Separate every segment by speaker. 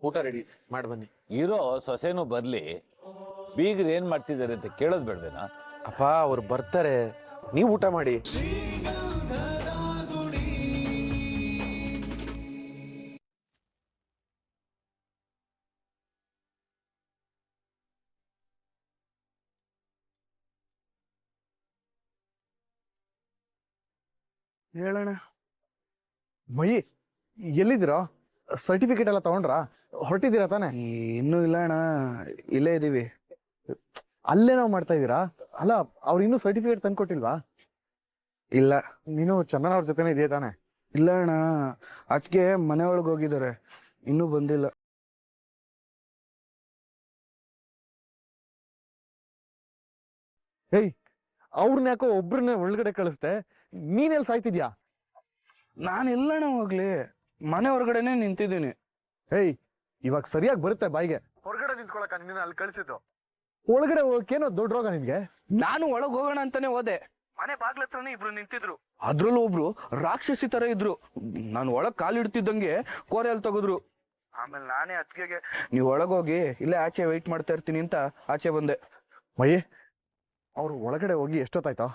Speaker 1: ಊಟ ರೆಡಿ ಮಾಡಿ ಬನ್ನಿ.
Speaker 2: ಇರೋ ಸೊಸೆನೂ ಬರ್ಲಿ, ಬೀಗ್ರು ಏನ್ ಮಾಡ್ತಿದ್ದಾರೆ ಅಂತ ಕೇಳೋದ್ ಬೇಡ್ವೇನಾ?
Speaker 1: ಅಪ್ಪ ಅವ್ರು ಬರ್ತಾರೆ, ನೀವು ಊಟ ಮಾಡಿ.
Speaker 3: ಹೇಳೋಣ.
Speaker 1: ಮೈ ಎಲ್ಲಿದ್ದೀರಾ? ಸರ್ಟಿಫಿಕೇಟ್ ಎಲ್ಲ ತಗೊಂಡ್ರಾ? ಹೊರಟಿದ್ದೀರಾ ತಾನೆ?
Speaker 3: ಇನ್ನೂ ಇಲ್ಲ ಅಣ್ಣ, ಇಲ್ಲೇ ಇದೀವಿ.
Speaker 1: ಅಲ್ಲೇ ನಾವು ಮಾಡ್ತಾ ಇದ್ದೀರಾ? ಅಲ್ಲ, ಅವ್ರು ಇನ್ನೂ ಸರ್ಟಿಫಿಕೇಟ್ ತಂದ್ಕೊಟ್ಟಿಲ್ವಾ?
Speaker 3: ಇಲ್ಲ.
Speaker 1: ನೀನು ಚಂದನ ಅವ್ರ ಜೊತೆನೇ ಇದೆಯಾ ತಾನೆ?
Speaker 3: ಇಲ್ಲ ಅಣ್ಣ, ಅದಕ್ಕೆ ಮನೆ ಒಳಗೆ ಹೋಗಿದ್ದಾರೆ, ಇನ್ನೂ ಬಂದಿಲ್ಲ.
Speaker 1: ಹೇಯ್, ಅವ್ರನ್ನ ಯಾಕೋ ಒಬ್ರನ್ನೇ ಒಳಗಡೆ ಕಳಿಸ್ತೆ? ನೀನೆಲ್ಲಿ ಸಾಯ್ತಿದ್ಯಾ?
Speaker 3: ನಾನು ಎಲ್ಲಣ್ಣ ಹೋಗ್ಲಿ, ಮನೆ ಹೊರಗಡೆನೆ ನಿಂತಿದ್ದೀನಿ.
Speaker 1: ಹೇಯ್, ಇವಾಗ ಸರಿಯಾಗಿ ಬರುತ್ತೆ ಬಾಯಿಗೆ. ಹೊರಗಡೆ ನಿಂತ್ಕೊಳಕ ನಿನ್ನ ಅಲ್ಲಿ ಕಳಿಸಿದ್ದು? ಒಳಗಡೆ ಹೋಗಕ್ಕೇನೋ ದೊಡ್ಡ ರೋಗ ನಿನ್ಗೆ?
Speaker 3: ನಾನು ಒಳಗ್ ಹೋಗೋಣ ಅಂತಾನೆ ಹೋದೆ, ಮನೆ ಬಾಗ್ಲ ಹತ್ರನೇ ಇಬ್ರು ನಿಂತಿದ್ರು. ಅದ್ರಲ್ಲೂ ಒಬ್ರು ರಾಕ್ಷಸಿ ತರ ಇದ್ರು. ನಾನು ಒಳಗ್ ಕಾಲಿಡ್ತಿದ್ದಂಗೆ ಕೋರೆಯಲ್ಲಿ ತೆಗೆದ್ರು. ಆಮೇಲೆ ನಾನೇ ಅತ್ತಿಗೆಗೆ ನೀವು ಒಳಗೋಗಿ ಇಲ್ಲೇ ಆಚೆ ವೆಯ್ಟ್ ಮಾಡ್ತಾ ಇರ್ತೀನಿ ಅಂತ ಆಚೆ ಬಂದೆ.
Speaker 1: ಮಯ್ಯೆ, ಅವ್ರು ಒಳಗಡೆ ಹೋಗಿ ಎಷ್ಟೊತ್ತಾಯ್ತಾ?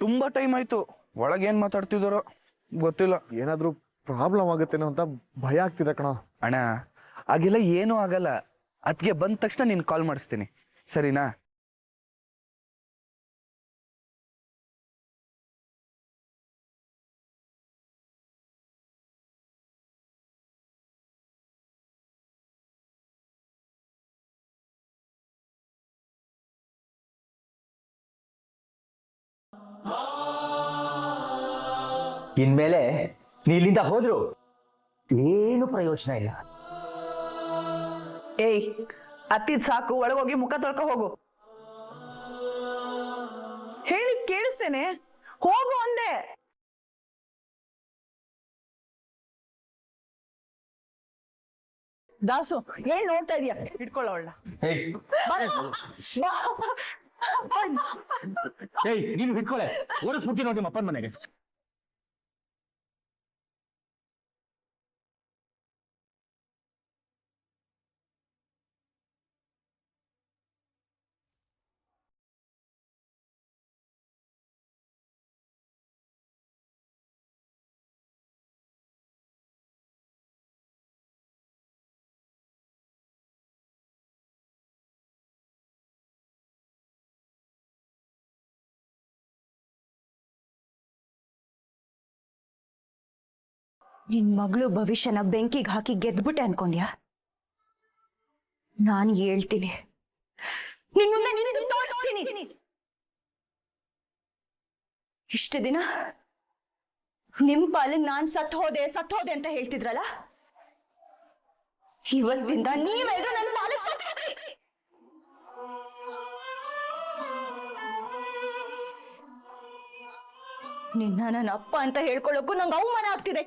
Speaker 3: ತುಂಬಾ ಟೈಮ್ ಆಯ್ತು. ಒಳಗೇನ್ ಮಾತಾಡ್ತಿದಾರೋ ಗೊತ್ತಿಲ್ಲ.
Speaker 1: ಏನಾದ್ರೂ ಪ್ರಾಬ್ಲಮ್ ಆಗುತ್ತೇನೋ ಅಂತ ಭಯ ಆಗ್ತಿದೆ ಕಣ.
Speaker 3: ಅಣ್ಣ, ಹಾಗೆಲ್ಲ ಏನೂ ಆಗಲ್ಲ. ಅದ್ಗೆ ಬಂದ ತಕ್ಷಣ ನೀನ್ ಕಾಲ್ ಮಾಡಿಸ್ತೀನಿ, ಸರಿನಾ?
Speaker 4: ಇನ್ಮೇಲೆ ನೀ ಇಲ್ಲಿಂದ ಹೋದ್ರು ಏನು ಪ್ರಯೋಜನ ಇಲ್ಲ.
Speaker 5: ಏಯ್, ಅತ್ತಿದ್ ಸಾಕು, ಒಳಗೋಗಿ ಮುಖ ತೊಳ್ಕೊ ಹೋಗು. ಹೇಳಿದ್ ಕೇಳಿಸ್ತೇನೆ, ಹೋಗು ಅಂದೆ. ದಾಸು, ಏನ್ ನೋಡ್ತಾ ಇದೀಯ? ಹಿಡ್ಕೊಳ್ಳ ಅವಳ.
Speaker 4: ನೀನು ಹಿಡ್ಕೊಳೆ, ಓಡಿಸ್ಬಿಡ್ತೀನಿ ನೋಡಿ ನಿಮ್ಮ ಅಪ್ಪನ ಮನೆಗೆ.
Speaker 6: ನಿನ್ ಮಗಳು ಭವಿಷ್ಯನ ಬೆಂಕಿಗೆ ಹಾಕಿ ಗೆದ್ಬಿಟ್ಟೆ ಅನ್ಕೊಂಡ್ಯಾ? ನಾನು ಹೇಳ್ತೀನಿ, ತೋರಿಸ್ತೀನಿ. ಇಷ್ಟು ದಿನ ನಿಮ್ ಪಾಲಿಗೆ ನಾನ್ ಸತ್ ಹೋದೆ ಅಂತ ಹೇಳ್ತಿದ್ರಲ್ಲ, ಇವತ್ತಿಂದ ನೀವೆಲ್ಲರೂ ನನ್ನ ಪಾಲಿಗೆ ಸತ್ ಹೋದ್ರಿ. ನಿನ್ನ ನನ್ನ ಅಪ್ಪ ಅಂತ ಹೇಳ್ಕೊಳ್ಳೋಕ್ಕೂ ನಂಗೆ ಅವಮಾನ ಆಗ್ತಿದೆ.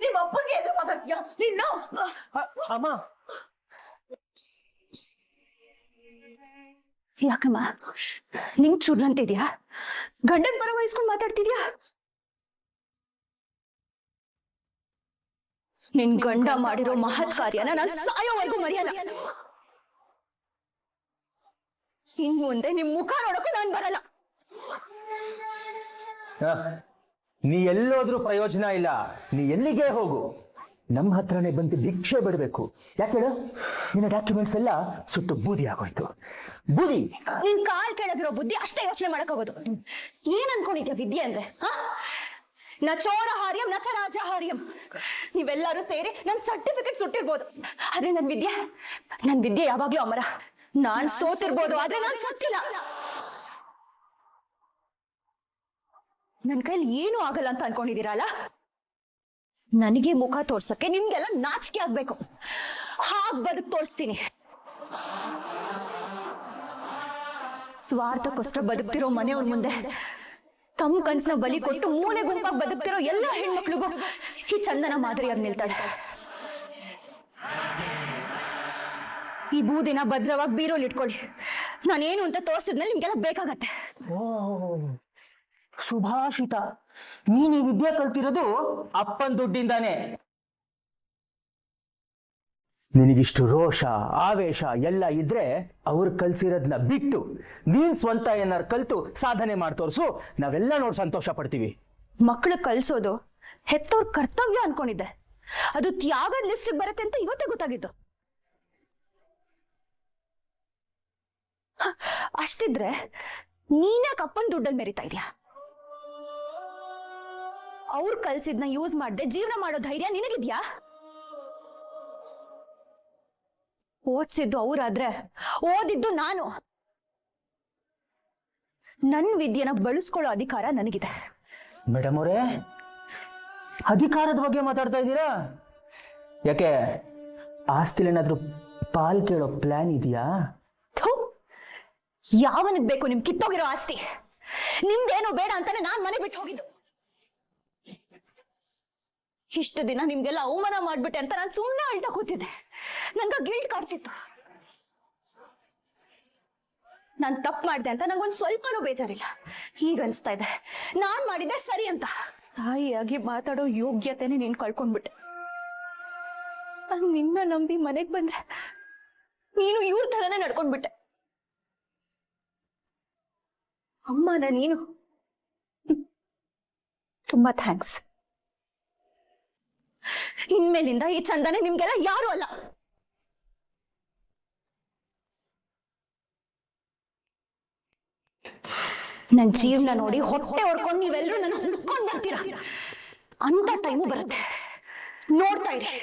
Speaker 5: ನಿಮ್ಮ ಅಪ್ಪಗೆ ಎದುರು ಮಾತಾಡ್ತೀಯ ನಿನ್ನ?
Speaker 4: ಅಮ್ಮ,
Speaker 6: ಯಾಕಮ್ಮ ನಿಂಗ್ ಚುರ್ರಂತಿದ್ಯಾ? ಗಂಡನ್ ಪರ ವಹಿಸ್ಕೊಂಡು ಮಾತಾಡ್ತಿದ್ಯಾ? ನಿನ್ ಗಂಡ ಮಾಡಿರೋ ಮಹತ್ ಕಾರ್ಯನ ನಾನು ಸಾಯೋವರೆಗೂ ಮರೆಯಲ್ಲ. ಇನ್ ಮುಂದೆ ನಿಮ್ ಮುಖ ನೋಡಕ್ಕೂ ನಾನ್ ಬರಲ್ಲ.
Speaker 4: ನೀ ಎಲ್ಲೋದ್ರೂ ಪ್ರಯೋಜನ ಇಲ್ಲ. ನೀ ಎಲ್ಲಿಗೆ ಹೋಗು, ನಮ್ಮ ಹತ್ರನೇ ಬಂದು ಭಿಕ್ಷೆ ಬಿಡಬೇಕು. ಯಾಕೆ ಹೇಳು? ನಿನ್ನ ಡಾಕ್ಯುಮೆಂಟ್ಸ್ ಎಲ್ಲ ಸುಟ್ಟು ಬೂದಿ ಆಗೋಯ್ತು. ಬೂದಿ.
Speaker 6: ನಿನ್ ಕಾಲ್ ಕೆಳಗಿರೋ ಬುದ್ಧಿ ಅಷ್ಟೇ ಯೋಚನೆ ಮಾಡಕ್ ಹೋಗೋದು. ಏನ್ ಅನ್ಕೊಂಡಿದ್ಯಾ ವಿದ್ಯೆ ಅಂದ್ರೆ? ನ ಚೋರ ಹಾರ್ಯಂ ನ ಚ ರಾಜ ಹಾರ್ಯಂ. ನೀವೆಲ್ಲರೂ ಸೇರಿ ನನ್ ಸರ್ಟಿಫಿಕೇಟ್ ಸುಟ್ಟಿರ್ಬೋದು, ಆದ್ರೆ ನನ್ ವಿದ್ಯೆ ಯಾವಾಗ್ಲೂ ಅಮರ. ನಾನ್ ಸೋತಿರ್ಬೋದು, ಆದ್ರೆ ನಾನ್ ಸತ್ತಿಲ್ಲ. ನನ್ ಕೈಲಿ ಏನೂ ಆಗಲ್ಲ ಅಂತ ಅನ್ಕೊಂಡಿದೀರಲ್ಲ? ನನಗೆ ಮುಖ ತೋರ್ಸಕ್ಕೆ ನಿಮ್ಗೆಲ್ಲ ನಾಚಿಕೆ ಆಗ್ಬೇಕು. ಹಾಗ್ ಬದುಕ್ ತೋರಿಸ್ತೀನಿ. ಸ್ವಾರ್ಥಕ್ಕೋಸ್ಕರ ಬದುಕ್ತಿರೋ ಮನೆಯವ್ರ ಮುಂದೆ ತಮ್ಮ ಕನ್ಸನ್ನ ಬಲಿ ಕೊಟ್ಟು ಮೂಲೆ ಗುಂಪಾಗಿ ಬದುಕ್ತಿರೋ ಎಲ್ಲ ಹೆಣ್ಮಕ್ಳಿಗೂ ಈ ಚಂದನ ಮಾದರಿಯಾಗಿ ನಿಲ್ತಾಳೆ. ಈ ಬೂದಿನ ಭದ್ರವಾಗಿ ಬೀರೋಲಿ ಇಟ್ಕೊಳ್ಳಿ. ನಾನೇನು ಅಂತ ತೋರಿಸಿದ್ಮೇಲೆ ನಿಮ್ಗೆಲ್ಲ ಬೇಕಾಗತ್ತೆ.
Speaker 4: ಸುಭಾಷಿತ, ನೀನ್ ಈ ವಿದ್ಯೆ ಕಲ್ತಿರೋದು ಅಪ್ಪನ್ ದುಡ್ಡಿಂದಾನೆ. ನಿನಗಿಷ್ಟು ರೋಷ ಆವೇಶ ಎಲ್ಲ ಇದ್ರೆ ಅವ್ರು ಕಲ್ಸಿರೋದನ್ನ ಬಿಟ್ಟು ನೀನ್ ಸ್ವಂತ ಏನಾರು ಕಲ್ತು ಸಾಧನೆ ಮಾಡಿ ತೋರ್ಸು, ನಾವೆಲ್ಲ ನೋಡಿ ಸಂತೋಷ ಪಡ್ತೀವಿ.
Speaker 6: ಮಕ್ಕಳು ಕಲ್ಸೋದು ಹೆತ್ತವ್ರ ಕರ್ತವ್ಯ ಅನ್ಕೊಂಡಿದ್ದೆ, ಅದು ತ್ಯಾಗದ ಲಿಸ್ಟ್ ಬರುತ್ತೆ ಅಂತ ಇವತ್ತೇ ಗೊತ್ತಾಗಿದ್ದು. ಅಷ್ಟಿದ್ರೆ ನೀನ್ಯಾಕೆ ಅಪ್ಪನ ದುಡ್ಡಲ್ಲಿ ಮೆರಿತಾ ಇದೀಯಾ? ಅವ್ರು ಕಲ್ಸಿದ್ನ ಯೂಸ್ ಮಾಡದೆ ಜೀವನ ಮಾಡೋ ಧೈರ್ಯ ನಿನಗಿದ್ಯಾ? ಓದ್ಸಿದ್ದು ಅವ್ರಾದ್ರೆ ಓದಿದ್ದು ನಾನು. ನನ್ ವಿದ್ಯೆನ ಬಳಸ್ಕೊಳ್ಳೋ ಅಧಿಕಾರ ನನಗಿದೆ.
Speaker 4: ಮೇಡಮ್ ಅವರೇ, ಅಧಿಕಾರದ ಬಗ್ಗೆ ಮಾತಾಡ್ತಾ ಇದ್ದೀರಾ? ಯಾಕೆ ಆಸ್ತಿಲಿ ಏನಾದ್ರೂ ಪಾಲ್ ಕೇಳೋ ಪ್ಲಾನ್ ಇದೆಯಾ?
Speaker 6: ಯಾವನಿಗೆ ಬೇಕು ನಿಮ್ ಕಿತ್ತೋಗಿರೋ ಆಸ್ತಿ? ನಿಮ್ದೇನೋ ಬೇಡ ಅಂತಾನೆ ನಾನ್ ಮನೆ ಬಿಟ್ಟು ಹೋಗಿದ್ದು. ಇಷ್ಟು ದಿನ ನಿಮ್ಗೆಲ್ಲ ಅವಮಾನ ಮಾಡ್ಬಿಟ್ಟೆ ಅಂತ ನಾನು ಸುಮ್ಮನೆ ಅಳ್ತಾ ಕೂತಿದ್ದೆ. ನಂಗ ಗಿಲ್ಟ್ ಕಾಡ್ತಿತ್ತು. ನಾನ್ ತಪ್ಪು ಮಾಡಿದೆ ಅಂತ ನಂಗೊಂದು ಸ್ವಲ್ಪನೂ ಬೇಜಾರಿಲ್ಲ. ಈಗ ಅನ್ಸ್ತಾ ಇದೆ ನಾನ್ ಮಾಡಿದ್ದೆ ಸರಿ ಅಂತ. ತಾಯಿಯಾಗಿ ಮಾತಾಡೋ ಯೋಗ್ಯತೆನೆ ನೀನ್ ಕಳ್ಕೊಂಡ್ಬಿಟ್ಟೆ. ನಾನು ನಿನ್ನ ನಂಬಿ ಮನೆಗ್ ಬಂದ್ರೆ ನೀನು ಇವ್ರ ತರನೇ ನಡ್ಕೊಂಡ್ಬಿಟ್ಟೆ. ಅಮ್ಮನ ನೀನು ತುಂಬಾ ಥ್ಯಾಂಕ್ಸ್. ಇನ್ಮೇಲಿಂದ ಈ ಚಂದನೆ ನಿಮ್ಗೆಲ್ಲ ಯಾರು ಅಲ್ಲ. ನನ್ ಜೀವನ ನೋಡಿ ಹೊಟ್ಟೆ ಹೊಡ್ಕೊಂಡು ನೀವೆಲ್ಲರೂ ನನ್ನ ಹುಡ್ಕೊಂಡ್ ಬರ್ತೀರಾ. ಅಂತ ಟೈಮು ಬರುತ್ತೆ, ನೋಡ್ತಾ ಇರಿ.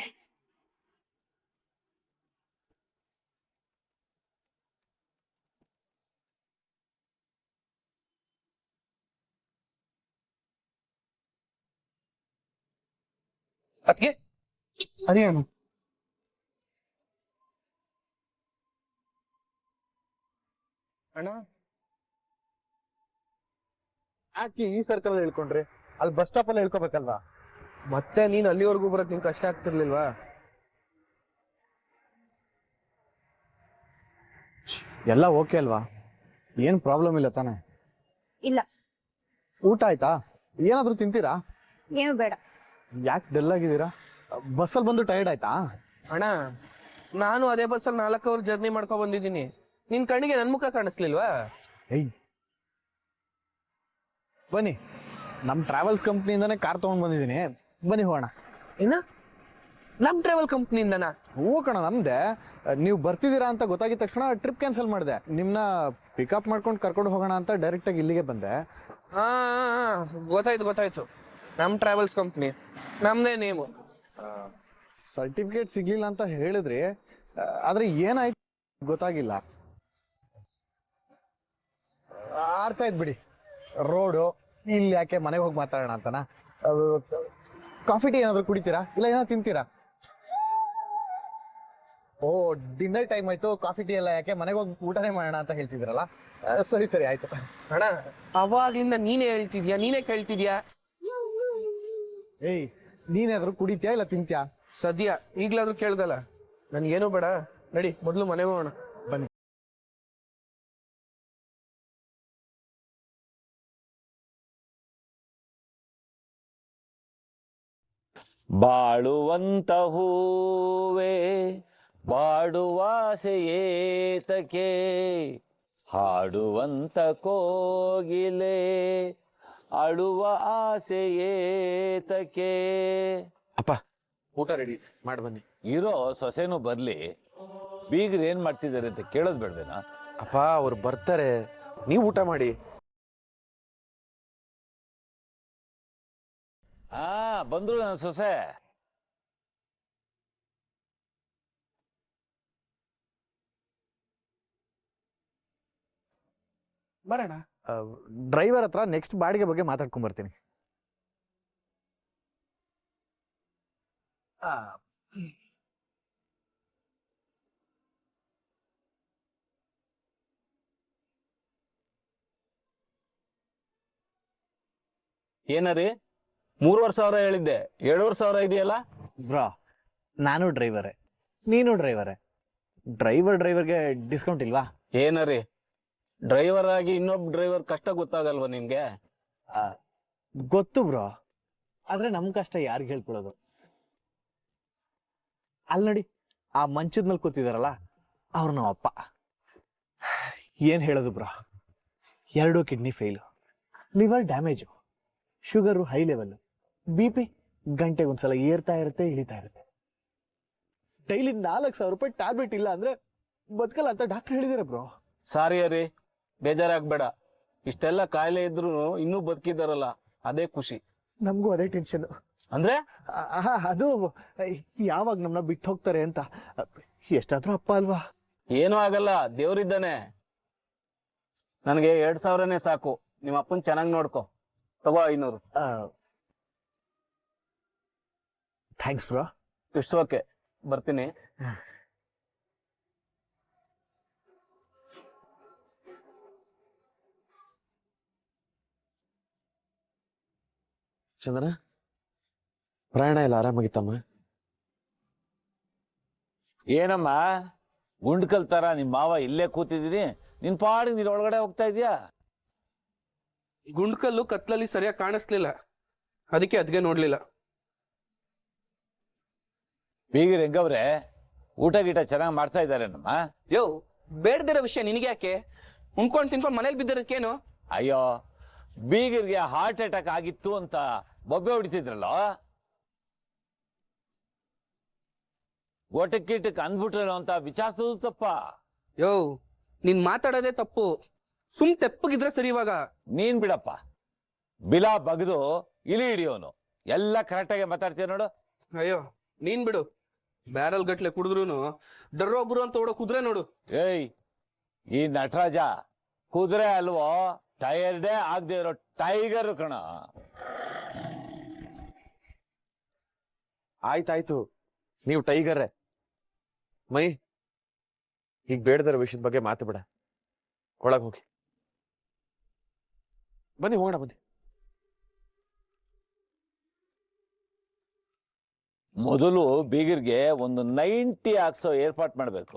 Speaker 3: ಅದಕ್ಕೆ ಅದೇನು ಅಣ್ಣ?
Speaker 1: ಯಾಕೆ ಈ ಸರ್ಕಲ್ ಹೇಳ್ಕೊಂಡ್ರಿ? ಅಲ್ಲಿ ಬಸ್ ಸ್ಟಾಪ್ ಅಲ್ಲಿ ಹೇಳ್ಕೊಬೇಕಲ್ವಾ?
Speaker 3: ಮತ್ತೆ ನೀನ್ ಅಲ್ಲಿವರೆಗೂ ಬರಕ್ ನಿಂಗೆ ಕಷ್ಟ ಆಗ್ತಿರ್ಲಿಲ್ವಾ?
Speaker 1: ಎಲ್ಲ ಓಕೆ ಅಲ್ವಾ? ಏನ್ ಪ್ರಾಬ್ಲಮ್ ಇಲ್ಲ ತಾನೆ?
Speaker 6: ಇಲ್ಲ.
Speaker 1: ಊಟ ಆಯ್ತಾ? ಏನಾದ್ರೂ ತಿಂತೀರಾ?
Speaker 6: ಏನು ಬೇಡ.
Speaker 1: ಯಾಕೆ ಡಲ್ ಆಗಿದ್ದೀರಾ? ಬಸ್ಸಲ್ಲಿ ಬಂದು ಟೈರ್ಡ್ ಆಯ್ತಾ?
Speaker 3: ಅಣ್ಣ, ನಾನು ಅದೇ ಬಸ್ಸಲ್ಲಿ 4 ಅವರ್ ಜರ್ನಿ ಮಾಡ್ಕೊ ಬಂದಿದ್ದೀನಿ. ನಿನ್ ಕಣ್ಣಿಗೆ ನನ್ ಮುಖ ಕಾಣಿಸ್ಲಿಲ್ವಾ?
Speaker 1: ಏಯ್ ಬನ್ನಿ, ನಮ್ ಟ್ರಾವೆಲ್ಸ್ ಕಂಪ್ನಿಯಿಂದಾನೇ ಕಾರ್ ತಗೊಂಡ್ ಬಂದಿದ್ದೀನಿ, ಬನ್ನಿ ಹೋಗೋಣ.
Speaker 3: ಏನ? ನಮ್ ಟ್ರಾವೆಲ್ ಕಂಪ್ನಿಯಿಂದನಾ?
Speaker 1: ಹೂ ಕಣ, ನಮ್ದೆ. ನೀವು ಬರ್ತಿದ್ದೀರಾ ಅಂತ ಗೊತ್ತಾಗಿದ ತಕ್ಷಣ ಟ್ರಿಪ್ ಕ್ಯಾನ್ಸಲ್ ಮಾಡಿದೆ. ನಿಮ್ನ ಪಿಕಪ್ ಮಾಡ್ಕೊಂಡು ಕರ್ಕೊಂಡು ಹೋಗೋಣ ಅಂತ ಡೈರೆಕ್ಟ್ ಆಗಿ ಇಲ್ಲಿಗೆ ಬಂದೆ.
Speaker 3: ಹಾ, ಗೊತ್ತಾಯ್ತು. ನಮ್ ಟ್ರಾವೆಲ್ಸ್ ಕಂಪ್ನಿ, ನಮ್ದೇ ನೇಮು.
Speaker 1: ಸರ್ಟಿಫಿಕೇಟ್ ಸಿಗ್ಲಿಲ್ಲ ಅಂತ ಹೇಳಿದ್ರಿ, ಆದ್ರೆ ಏನಾಯ್ತು ಗೊತ್ತಾಗಿಲ್ಲ. ಅರ್ಥ ಆಯ್ತು ಬಿಡಿ. ರೋಡು ಇಲ್ಲಿ ಯಾಕೆ, ಮನೆಗೆ ಹೋಗಿ ಮಾತಾಡೋಣ ಅಂತನಾ? ಕಾಫಿ ಟೀ ಏನಾದ್ರು ಕುಡಿತೀರಾ? ಇಲ್ಲ ಏನಾದ್ರು ತಿಂತೀರಾ? ಓ, ಡಿನ್ನರ್ ಟೈಮ್ ಆಯ್ತು, ಕಾಫಿ ಟೀ ಎಲ್ಲ ಯಾಕೆ, ಮನೆಗೆ ಹೋಗಿ ಊಟನೇ ಮಾಡೋಣ ಅಂತ ಹೇಳ್ತಿದ್ರಲ್ಲ. ಸರಿ ಆಯ್ತು.
Speaker 3: ಅಣ್ಣ, ಅವಾಗ್ಲಿಂದ ನೀನೇ ಹೇಳ್ತಿದ್ಯಾ, ನೀನೇ ಕೇಳ್ತಿದ್ಯಾ.
Speaker 1: ಏಯ್, ನೀನೇನಾದ್ರು ಕುಡಿತೀಯಾ ಇಲ್ಲ ತಿಂತ್ಯಾ?
Speaker 3: ಸದ್ಯ ಈಗ್ಲಾದ್ರೂ ಕೇಳ್ದಲ್ಲ. ನನ್ಗೇನು ಬೇಡ, ನಡಿ ಮೊದ್ಲು ಮನೆಗೆ ಹೋಗೋಣ.
Speaker 1: ಬನ್ನಿ.
Speaker 2: ಬಾಳುವಂತ ಹೂವೇ ಬಾಡುವಾಸೆಯೇತಕೆ, ಹಾಡುವಂತ ಕೋಗಿಲೆ ಅಳುವ ಆಸೆಯೇತಕೆ.
Speaker 3: ಅಪ್ಪ, ಊಟ ರೆಡಿ ಮಾಡಿ ಬನ್ನಿ.
Speaker 2: ಇರೋ ಸೊಸೆನೂ ಬರ್ಲಿ, ಬೀಗ್ರು ಏನ್ ಮಾಡ್ತಿದ್ದಾರೆ ಅಂತ ಕೇಳೋದ್ ಬೇಡ್ವೇನಾ?
Speaker 3: ಅಪ್ಪ, ಅವ್ರು ಬರ್ತಾರೆ, ನೀವು ಊಟ ಮಾಡಿ.
Speaker 2: ಬಂದ್ರು ನನ್ನ ಸೊಸೆ.
Speaker 3: ಬರೋಣ.
Speaker 1: ಡ್ರೈವರ್ ಹತ್ರ ನೆಕ್ಸ್ಟ್ ಬಾಡಿಗೆ ಬಗ್ಗೆ ಮಾತಾಡ್ಕೊಂಡ್ ಬರ್ತೀನಿ.
Speaker 7: ಏನರಿ 3,500 ಹೇಳಿದ್ದೆ, 7,500 ಇದೆಯಲ್ಲ?
Speaker 1: ಬ್ರಾ, ನಾನು ಡ್ರೈವರೇ, ನೀನು ಡ್ರೈವರೇ. ಡ್ರೈವರ್ಗೆ ಡಿಸ್ಕೌಂಟ್ ಇಲ್ವಾ?
Speaker 7: ಏನರಿ, ಡ್ರೈವರ್ ಆಗಿ ಇನ್ನೊಬ್ಬ ಡ್ರೈವರ್ ಕಷ್ಟ ಗೊತ್ತಾಗಲ್ವಾ ನಿಮ್ಗೆ?
Speaker 1: ಗೊತ್ತು ಬ್ರೋ, ಆದ್ರೆ ನಮ್ ಕಷ್ಟ ಯಾರಿಗೆ ಹೇಳ್ಕೊಳೋದು? ಅಲ್ಲಿ ನೋಡಿ, ಆ ಮಂಚದ ಮೇಲೆ ಕೂತಿದಾರಲ್ಲ, ಅವ್ರು ನಮ್ಮ ಅಪ್ಪ. ಏನ್ ಹೇಳೋದು bro, 2 kidney fail, liver damage, sugar high level, BP ಗಂಟೆಗೊಂದ್ಸಲ ಏರ್ತಾ ಇರುತ್ತೆ ಇಳಿತಾ ಇರುತ್ತೆ. ಡೈಲಿ 4,000 ರೂಪಾಯಿ ಟ್ಯಾಬ್ಲೆಟ್ ಇಲ್ಲ ಅಂದ್ರೆ ಬದುಕಲ್ಲ ಅಂತ ಡಾಕ್ಟರ್ ಹೇಳಿದಾರೆ ಬ್ರೋ.
Speaker 7: ಸಾರಿ ರೀ, ಬೇಜಾರಾಗ್ಬೇಡ. ಇಷ್ಟೆಲ್ಲ ಕಾಯಿಲೆ ಇದ್ರು ಇನ್ನೂ ಬದುಕಿದಾರಲ್ಲ, ಅದೇ ಖುಷಿ.
Speaker 1: ನಮಗೂ ಅದೇ ಟೆನ್ಷನ್.
Speaker 7: ಅಂದ್ರೆ
Speaker 1: ಅದು ಯಾವಾಗ ನಮ್ಮನ್ನ ಬಿಟ್ಟು ಹೋಗ್ತಾರೆ ಅಂತ. ಎಷ್ಟಾದ್ರೂ ಅಪ್ಪ ಅಲ್ವಾ?
Speaker 7: ಏನೂ ಆಗಲ್ಲ, ದೇವ್ರಿದ್ದಾನೆ. ನನಗೆ 2,000ನೇ ಸಾಕು. ನಿಮ್ಮ ಅಪ್ಪನ್ ಚೆನ್ನಾಗಿ ನೋಡ್ಕೊ. ತಗೋ 500.
Speaker 1: Thanks bro.
Speaker 7: ಇಟ್ಸ್ ಓಕೆ, ಬರ್ತೀನಿ.
Speaker 8: ಚಂದನ, ಪ್ರಯಾಣ ಎಲ್ಲ ಆರಾಮಾಗಿತ್ತಮ್ಮ?
Speaker 2: ಏನಮ್ಮ ಗುಂಡ್ಕಲ್ ತರ ನಿಮ್ ಮಾವ ಇಲ್ಲೇ ಕೂತಿದ್ದೀನಿ, ನಿನ್ ಪಾಡಿಗೆ ನೀನ್ ಒಳಗಡೆ ಹೋಗ್ತಾ ಇದೀಯಾ?
Speaker 3: ಗುಂಡ್ಕಲ್ಲು ಕತ್ಲಲ್ಲಿ ಸರಿಯಾಗಿ ಕಾಣಿಸ್ಲಿಲ್ಲ, ಅದಕ್ಕೆ ಅದ್ಗೆ ನೋಡ್ಲಿಲ್ಲ.
Speaker 2: ಬೀಗರ್ ಹೆಂಗವ್ರೆ? ಊಟ ಗೀಟ ಚೆನ್ನಾಗಿ ಮಾಡ್ತಾ ಇದ್ದಾರೆ ನಮ್ಮ?
Speaker 3: ಯೋ, ಬೇಡದಿರೋ ವಿಷಯ ನಿನಗೆ ಯಾಕೆ? ಉಣ್ಕೊಂಡು ತಿನ್ಕೊಂಡು ಮನೇಲಿ ಬಿದ್ದಿರೋದಕ್ಕೇನು?
Speaker 2: ಅಯ್ಯೋ, ಬೀಗರ್ಗೆ ಹಾರ್ಟ್ ಅಟ್ಯಾಕ್ ಆಗಿತ್ತು ಅಂತ ಬೊಬ್ಬೆ ಹೊಡಿತಿದ್ರಲ್ಲ, ಗೋಟಕ್ಕೀಟಕ್ಕೆ ಅಂದ್ಬಿಟ್ರಲ್ಲ ಅಂತ ವಿಚಾರಿಸೋದು ತಪ್ಪ.
Speaker 3: ಯೋ, ನೀನ್ ಮಾತಾಡೋದೇ ತಪ್ಪು. ಸುಮ್ ತೆಪ್ಪಗಿದ್ರೆ ಸರಿ. ಇವಾಗ
Speaker 2: ನೀನ್ ಬಿಡಪ್ಪ, ಬಿಲಾ ಬಗ್ದು ಇಲಿ ಹಿಡಿಯೋನು. ಎಲ್ಲ ಕರೆಕ್ಟಾಗಿ ಮಾತಾಡ್ತೀಯ ನೋಡು.
Speaker 3: ಅಯ್ಯೋ, ನೀನ್ ಬಿಡು. ಬ್ಯಾರಲ್ ಗಟ್ಲೆ ಕುಡಿದ್ರು ಡರ್ರೊಬ್ರು ಅಂತ ಓಡೋ ಕುದ್ರೆ ನೋಡು.
Speaker 2: ಏಯ್, ಈ ನಟರಾಜ ಕುದುರೆ ಅಲ್ವೋ, ಟೈರ್ಡೇ ಆಗದೆ ಇರೋ ಟೈಗರ್ ಕಣ.
Speaker 8: ಆಯ್ತಾಯ್ತು, ನೀವು ಟೈಗರೇ. ಮೈ, ಈಗ ಬೇಡದರ ವಿಷಯದ ಬಗ್ಗೆ ಮಾತಾಡ. ಒಳಗೆ ಹೋಗಿ ಬನ್ನಿ, ಹೋಗೋಣ ಬನ್ನಿ.
Speaker 2: ಮೊದಲು ಬೀಗರ್ಗೆ ಒಂದು 90 ಹಾಕ್ಸೋ ಏರ್ಪಾಟ್ ಮಾಡ್ಬೇಕು.